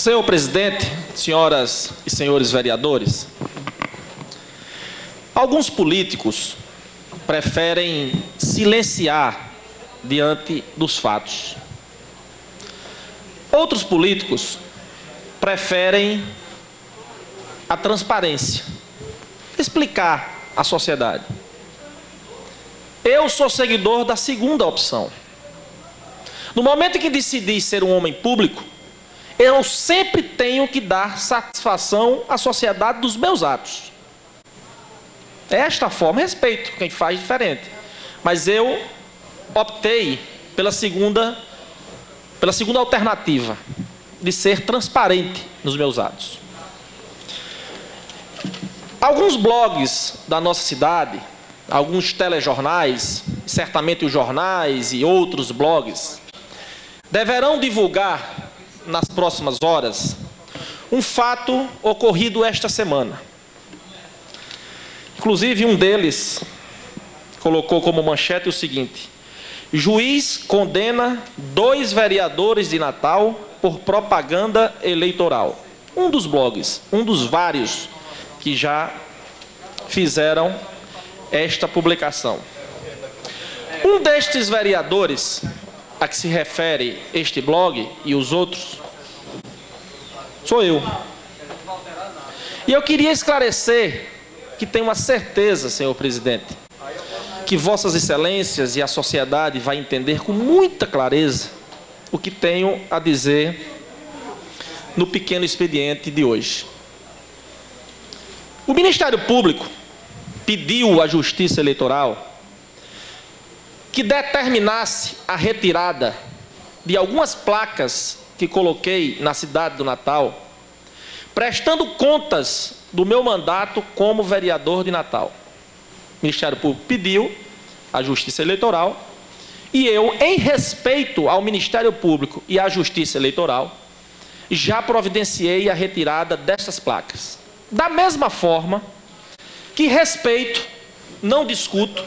Senhor presidente, senhoras e senhores vereadores, alguns políticos preferem silenciar diante dos fatos. Outros políticos preferem a transparência, explicar à sociedade. Eu sou seguidor da segunda opção. No momento em que decidi ser um homem público, eu sempre tenho que dar satisfação à sociedade dos meus atos. Esta forma, respeito quem faz diferente. Mas eu optei pela segunda alternativa, de ser transparente nos meus atos. Alguns blogs da nossa cidade, alguns telejornais, certamente os jornais e outros blogs, deverão divulgar nas próximas horas um fato ocorrido esta semana. Inclusive, um deles colocou como manchete o seguinte: juiz condena 2 vereadores de Natal por propaganda eleitoral. Um dos blogs, um dos vários que já fizeram esta publicação. Um destes vereadores a que se refere este blog e os outros sou eu. E eu queria esclarecer que tenho uma certeza, senhor presidente, que vossas excelências e a sociedade vai entender com muita clareza o que tenho a dizer no pequeno expediente de hoje. O Ministério Público pediu à Justiça Eleitoral que determinasse a retirada de algumas placas que coloquei na cidade do Natal, prestando contas do meu mandato como vereador de Natal. O Ministério Público pediu à Justiça Eleitoral e eu, em respeito ao Ministério Público e à Justiça Eleitoral, já providenciei a retirada destas placas. Da mesma forma que respeito, não discuto,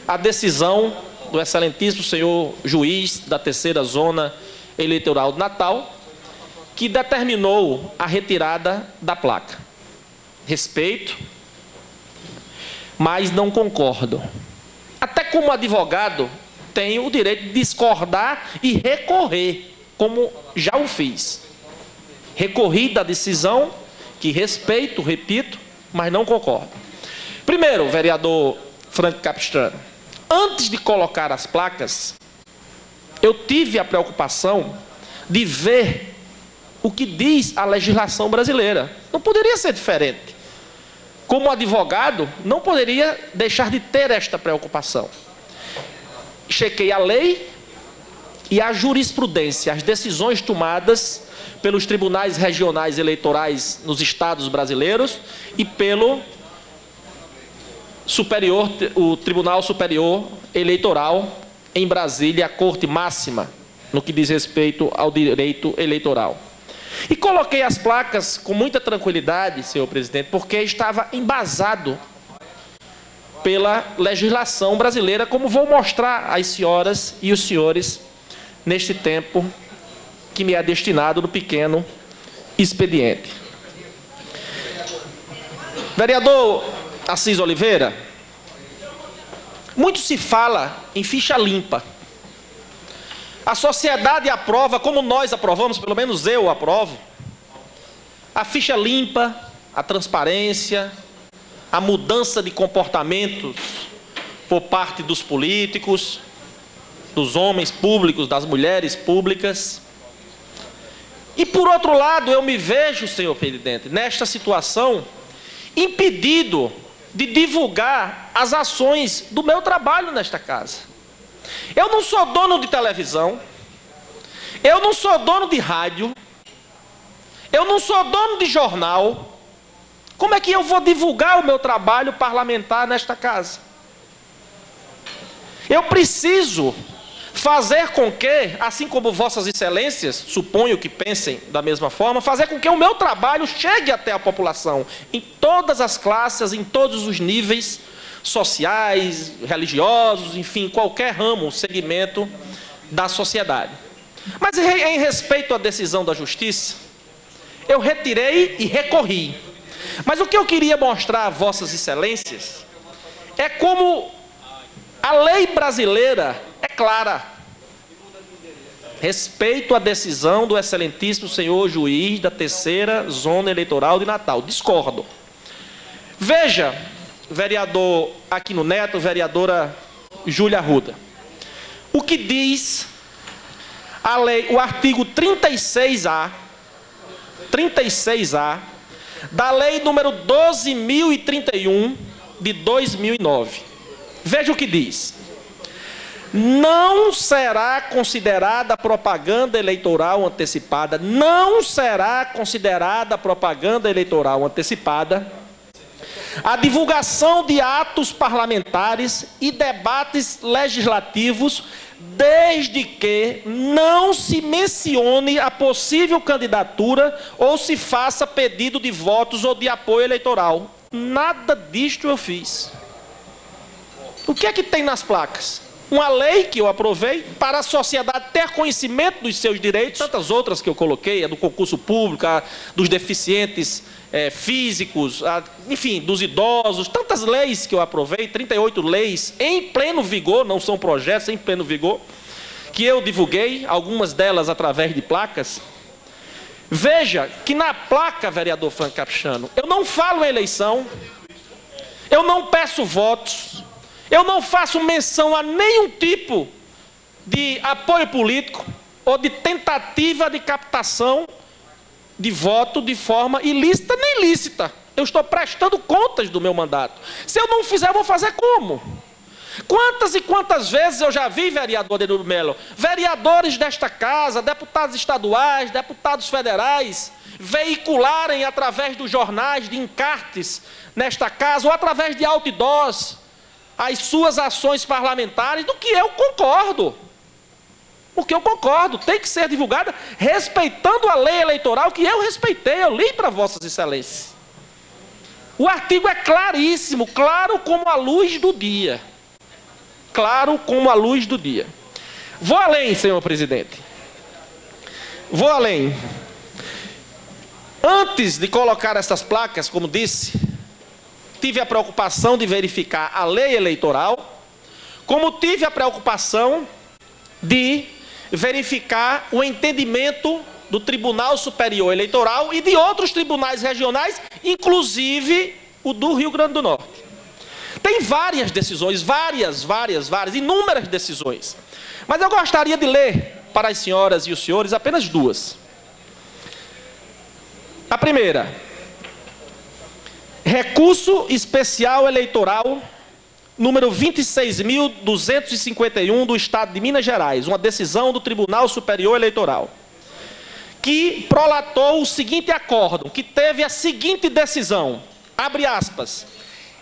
a decisão do excelentíssimo senhor juiz da 3ª Zona Eleitoral de Natal, que determinou a retirada da placa. Respeito, mas não concordo. Até como advogado, tenho o direito de discordar e recorrer, como já o fiz. Recorri da decisão, que respeito, repito, mas não concordo. Primeiro, vereador Frank Capistrano, antes de colocar as placas, eu tive a preocupação de ver o que diz a legislação brasileira. Não poderia ser diferente. Como advogado, não poderia deixar de ter esta preocupação. Chequei a lei e a jurisprudência, as decisões tomadas pelos tribunais regionais eleitorais nos estados brasileiros e pelo o Tribunal Superior Eleitoral em Brasília, a Corte Máxima, no que diz respeito ao direito eleitoral. E coloquei as placas com muita tranquilidade, senhor presidente, porque estava embasado pela legislação brasileira, como vou mostrar às senhoras e os senhores neste tempo que me é destinado no pequeno expediente. Vereador Assis Oliveira, muito se fala em ficha limpa. A sociedade aprova, como nós aprovamos, pelo menos eu aprovo, a ficha limpa, a transparência, a mudança de comportamentos por parte dos políticos, dos homens públicos, das mulheres públicas. E por outro lado, eu me vejo, senhor presidente, nesta situação, impedido de divulgar as ações do meu trabalho nesta casa. Eu não sou dono de televisão, eu não sou dono de rádio, eu não sou dono de jornal. Como é que eu vou divulgar o meu trabalho parlamentar nesta casa? Eu preciso fazer com que, assim como vossas excelências, suponho que pensem da mesma forma, fazer com que o meu trabalho chegue até a população, em todas as classes, em todos os níveis sociais, religiosos, enfim, qualquer ramo, segmento da sociedade. Mas em respeito à decisão da Justiça, eu retirei e recorri. Mas o que eu queria mostrar a vossas excelências é como a lei brasileira é clara. Respeito à decisão do excelentíssimo senhor juiz da 3ª Zona Eleitoral de Natal. Discordo. Veja, vereador Aquino Neto, vereadora Júlia Arruda, o que diz a lei, o artigo 36A da lei número 12.031 de 2009. Veja o que diz. Não será considerada propaganda eleitoral antecipada, não será considerada propaganda eleitoral antecipada a divulgação de atos parlamentares e debates legislativos, desde que não se mencione a possível candidatura ou se faça pedido de votos ou de apoio eleitoral. Nada disto eu fiz. O que é que tem nas placas? Uma lei que eu aprovei para a sociedade ter conhecimento dos seus direitos, tantas outras que eu coloquei, a do concurso público, a dos deficientes físicos, enfim, dos idosos, tantas leis que eu aprovei, 38 leis em pleno vigor, não são projetos, em pleno vigor, que eu divulguei, algumas delas através de placas. Veja que na placa, vereador Franco Capistrano, eu não falo em eleição, eu não peço votos, eu não faço menção a nenhum tipo de apoio político ou de tentativa de captação de voto de forma ilícita nem lícita. Eu estou prestando contas do meu mandato. Se eu não fizer, eu vou fazer como? Quantas e quantas vezes eu já vi, vereador Denildo Melo, vereadores desta casa, deputados estaduais, deputados federais, veicularem através dos jornais, de encartes nesta casa, ou através de outdoors, as suas ações parlamentares, do que eu concordo. O que eu concordo, tem que ser divulgada respeitando a lei eleitoral que eu respeitei, eu li para vossas excelências. O artigo é claríssimo, claro como a luz do dia. Claro como a luz do dia. Vou além, senhor presidente. Vou além. Antes de colocar essas placas, como disse, tive a preocupação de verificar a lei eleitoral, como tive a preocupação de verificar o entendimento do Tribunal Superior Eleitoral e de outros tribunais regionais, inclusive o do Rio Grande do Norte. Tem várias decisões, várias, inúmeras decisões. Mas eu gostaria de ler para as senhoras e os senhores apenas duas. A primeira, recurso especial eleitoral número 26.251 do Estado de Minas Gerais, uma decisão do Tribunal Superior Eleitoral, que prolatou o seguinte acórdão, que teve a seguinte decisão, abre aspas,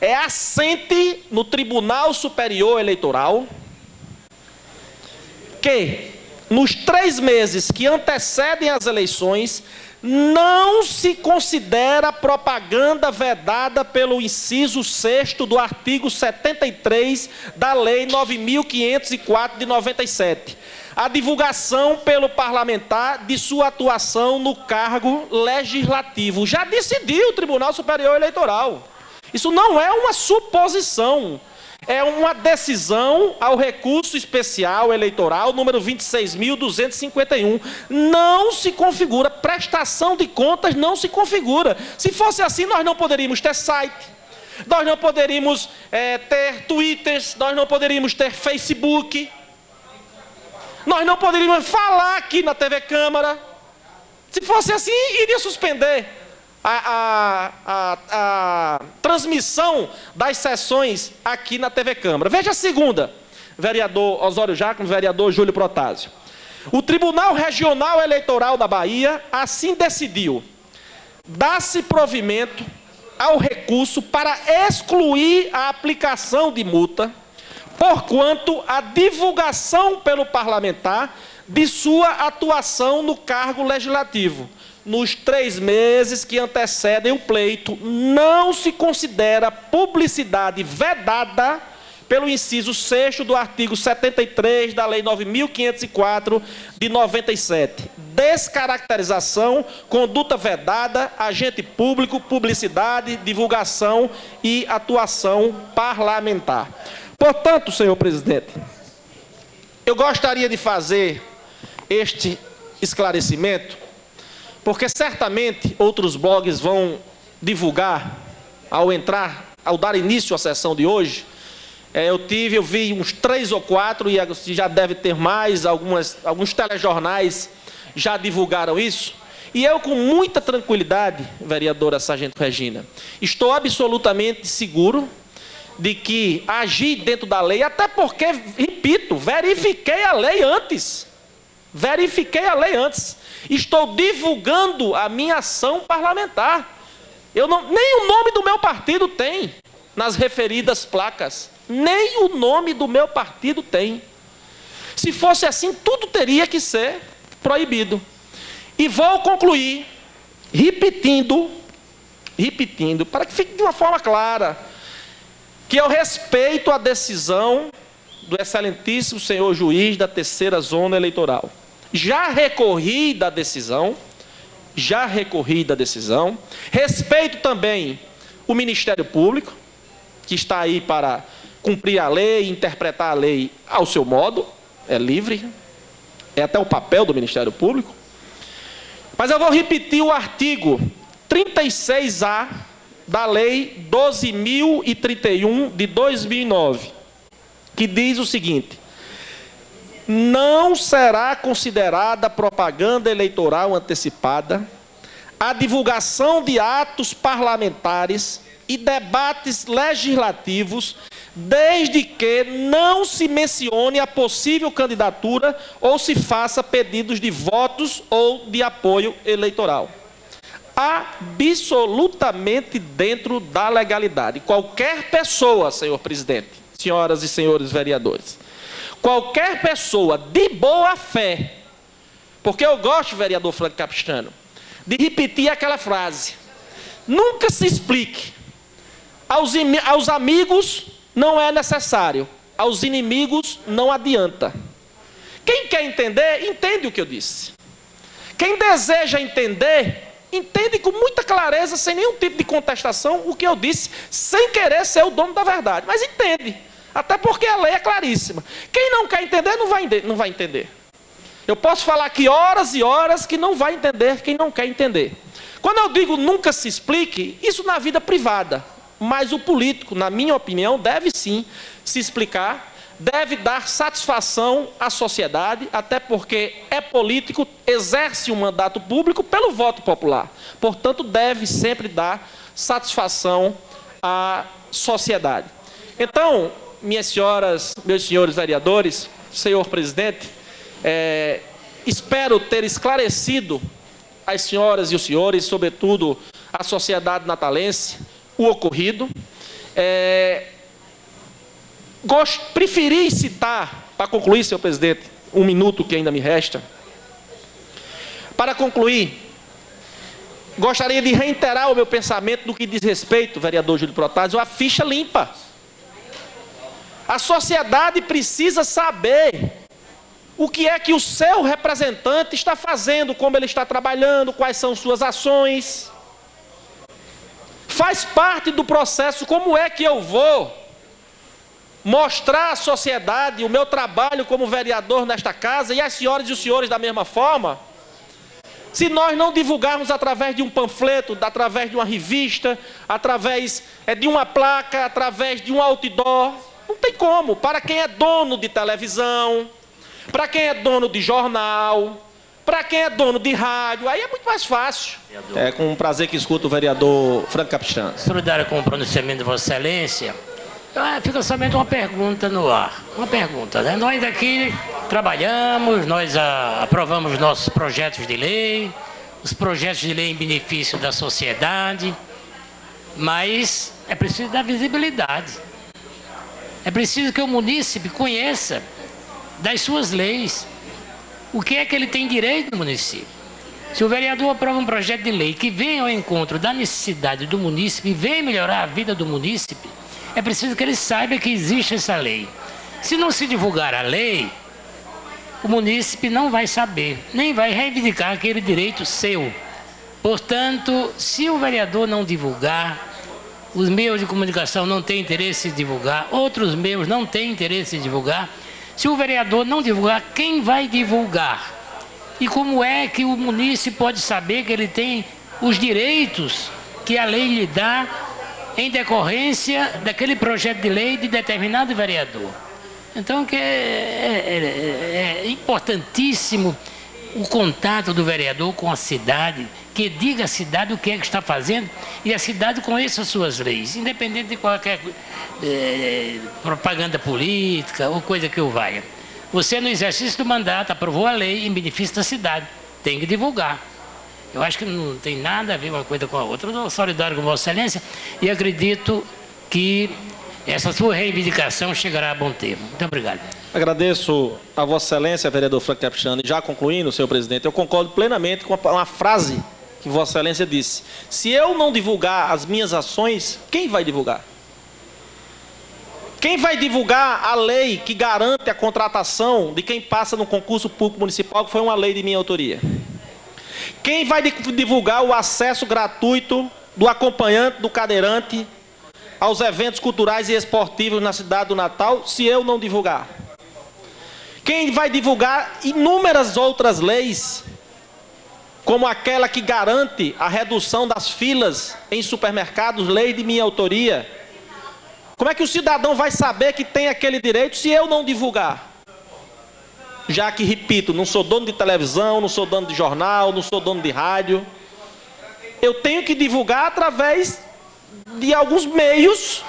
é assente no Tribunal Superior Eleitoral que, nos 3 meses que antecedem as eleições, não se considera propaganda vedada pelo inciso 6º do artigo 73 da Lei 9.504 de 97, a divulgação pelo parlamentar de sua atuação no cargo legislativo. Já decidiu o Tribunal Superior Eleitoral. Isso não é uma suposição. É uma decisão ao recurso especial eleitoral número 26.251. Não se configura, prestação de contas não se configura. Se fosse assim, nós não poderíamos ter site, nós não poderíamos ter twitters, nós não poderíamos ter Facebook, nós não poderíamos falar aqui na TV Câmara. Se fosse assim, iria suspender a transmissão das sessões aqui na TV Câmara. Veja a segunda, vereador Osório Jacome, vereador Júlio Protásio. O Tribunal Regional Eleitoral da Bahia assim decidiu: dá-se provimento ao recurso para excluir a aplicação de multa, porquanto a divulgação pelo parlamentar de sua atuação no cargo legislativo nos 3 meses que antecedem o pleito não se considera publicidade vedada pelo inciso 6º do artigo 73 da Lei 9.504 de 97. Descaracterização, conduta vedada, agente público, publicidade, divulgação e atuação parlamentar. Portanto, senhor presidente, eu gostaria de fazer este esclarecimento, porque certamente outros blogs vão divulgar ao dar início à sessão de hoje. Eu vi uns 3 ou 4, e já deve ter mais, alguns telejornais já divulgaram isso. E eu, com muita tranquilidade, vereadora Sargento Regina, estou absolutamente seguro de que agi dentro da lei, até porque, repito, verifiquei a lei antes. Estou divulgando a minha ação parlamentar. Nem o nome do meu partido tem nas referidas placas. Nem o nome do meu partido tem. Se fosse assim, tudo teria que ser proibido. E vou concluir repetindo, para que fique de uma forma clara, que eu respeito a decisão do excelentíssimo senhor juiz da 3ª Zona Eleitoral. Já recorri da decisão, respeito também o Ministério Público, que está aí para cumprir a lei, interpretar a lei ao seu modo, é livre, é até o papel do Ministério Público. Mas eu vou repetir o artigo 36A da Lei 12.031 de 2009, que diz o seguinte: não será considerada propaganda eleitoral antecipada a divulgação de atos parlamentares e debates legislativos, desde que não se mencione a possível candidatura ou se faça pedidos de votos ou de apoio eleitoral. Absolutamente dentro da legalidade. Qualquer pessoa, senhor presidente, senhoras e senhores vereadores, qualquer pessoa de boa fé, porque eu gosto, vereador Franco Capistrano, de repetir aquela frase: nunca se explique. Aos amigos não é necessário, aos inimigos não adianta. Quem quer entender, entende o que eu disse. Quem deseja entender, entende com muita clareza, sem nenhum tipo de contestação, o que eu disse, sem querer ser o dono da verdade, mas entende, até porque a lei é claríssima. Quem não quer entender, não vai entender. Eu posso falar aqui horas e horas que não vai entender quem não quer entender. Quando eu digo nunca se explique, isso na vida privada, mas o político, na minha opinião, deve sim se explicar, deve dar satisfação à sociedade, até porque é político, exerce um mandato público pelo voto popular. Portanto, deve sempre dar satisfação à sociedade. Então, minhas senhoras, meus senhores vereadores, senhor presidente, espero ter esclarecido às senhoras e os senhores, sobretudo à sociedade natalense, o ocorrido. Preferi citar, para concluir, senhor presidente, 1 minuto que ainda me resta. Para concluir, gostaria de reiterar o meu pensamento no que diz respeito, vereador Júlio Protásio, à ficha limpa. A sociedade precisa saber o que é que o seu representante está fazendo, como ele está trabalhando, quais são suas ações. Faz parte do processo. Como é que eu vou mostrar à sociedade o meu trabalho como vereador nesta casa, e às senhoras e os senhores da mesma forma, se nós não divulgarmos através de um panfleto, através de uma revista, através de uma placa, através de um outdoor? Não tem como. Para quem é dono de televisão, para quem é dono de jornal, para quem é dono de rádio, aí é muito mais fácil. É com prazer que escuto o vereador Franco Capistrano. Solidário com o pronunciamento de Vossa Excelência, fica somente uma pergunta no ar. Uma pergunta, né? Nós aqui trabalhamos, nós aprovamos nossos projetos de lei, os projetos de lei em benefício da sociedade, mas é preciso dar visibilidade. É preciso que o munícipe conheça das suas leis. O que é que ele tem direito no município? Se o vereador aprova um projeto de lei que vem ao encontro da necessidade do munícipe e vem melhorar a vida do munícipe, é preciso que ele saiba que existe essa lei. Se não se divulgar a lei, o munícipe não vai saber, nem vai reivindicar aquele direito seu. Portanto, se o vereador não divulgar, os meios de comunicação não têm interesse em divulgar, outros meios não têm interesse em divulgar, se o vereador não divulgar, quem vai divulgar? E como é que o munícipe pode saber que ele tem os direitos que a lei lhe dá em decorrência daquele projeto de lei de determinado vereador? Então, que é importantíssimo o contato do vereador com a cidade, que diga à cidade o que é que está fazendo e a cidade conheça as suas leis, independente de qualquer propaganda política ou coisa que o valha. Você, no exercício do mandato, aprovou a lei em benefício da cidade, tem que divulgar. Eu acho que não tem nada a ver uma coisa com a outra. Eu sou solidário com Vossa Excelência e acredito que essa sua reivindicação chegará a bom termo. Muito obrigado. Agradeço a Vossa Excelência, vereador Frank Capistrano. E já concluindo, senhor presidente, eu concordo plenamente com uma frase que Vossa Excelência disse. Se eu não divulgar as minhas ações, quem vai divulgar? Quem vai divulgar a lei que garante a contratação de quem passa no concurso público municipal, que foi uma lei de minha autoria? Quem vai divulgar o acesso gratuito do acompanhante, do cadeirante, aos eventos culturais e esportivos na cidade do Natal, se eu não divulgar? Quem vai divulgar inúmeras outras leis, como aquela que garante a redução das filas em supermercados, lei de minha autoria? Como é que o cidadão vai saber que tem aquele direito se eu não divulgar? Já que, repito, não sou dono de televisão, não sou dono de jornal, não sou dono de rádio. Eu tenho que divulgar através de alguns meios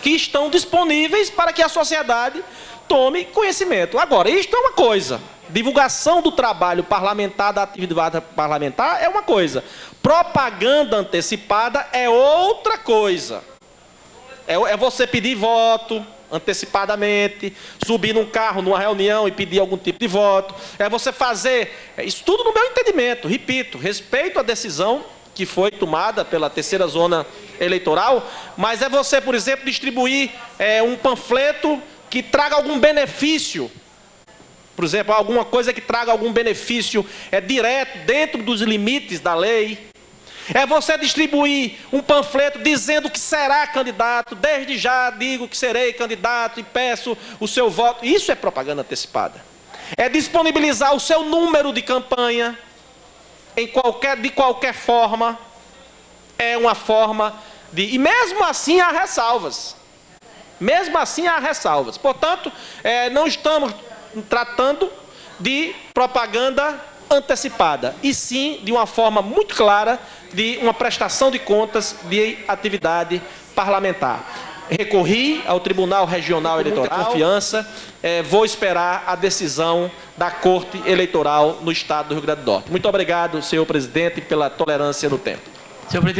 que estão disponíveis para que a sociedade tome conhecimento. Agora, isto é uma coisa. Divulgação do trabalho parlamentar, da atividade parlamentar é uma coisa. Propaganda antecipada é outra coisa. É você pedir voto antecipadamente, subir num carro, numa reunião e pedir algum tipo de voto. É você fazer... Isso tudo no meu entendimento. Repito, respeito a decisão que foi tomada pela terceira zona eleitoral, mas é você, por exemplo, distribuir um panfleto que traga algum benefício. Por exemplo, alguma coisa que traga algum benefício direto dentro dos limites da lei. É você distribuir um panfleto dizendo que será candidato, desde já digo que serei candidato e peço o seu voto. Isso é propaganda antecipada. É disponibilizar o seu número de campanha de qualquer forma. É uma forma de... E mesmo assim há ressalvas. Mesmo assim há ressalvas. Portanto, não estamos tratando de propaganda antecipada, e sim de uma forma muito clara de uma prestação de contas de atividade parlamentar. Recorri ao Tribunal Regional Eleitoral, confiança, vou esperar a decisão da Corte Eleitoral no Estado do Rio Grande do Norte. Muito obrigado, senhor presidente, pela tolerância no tempo. Senhor presidente.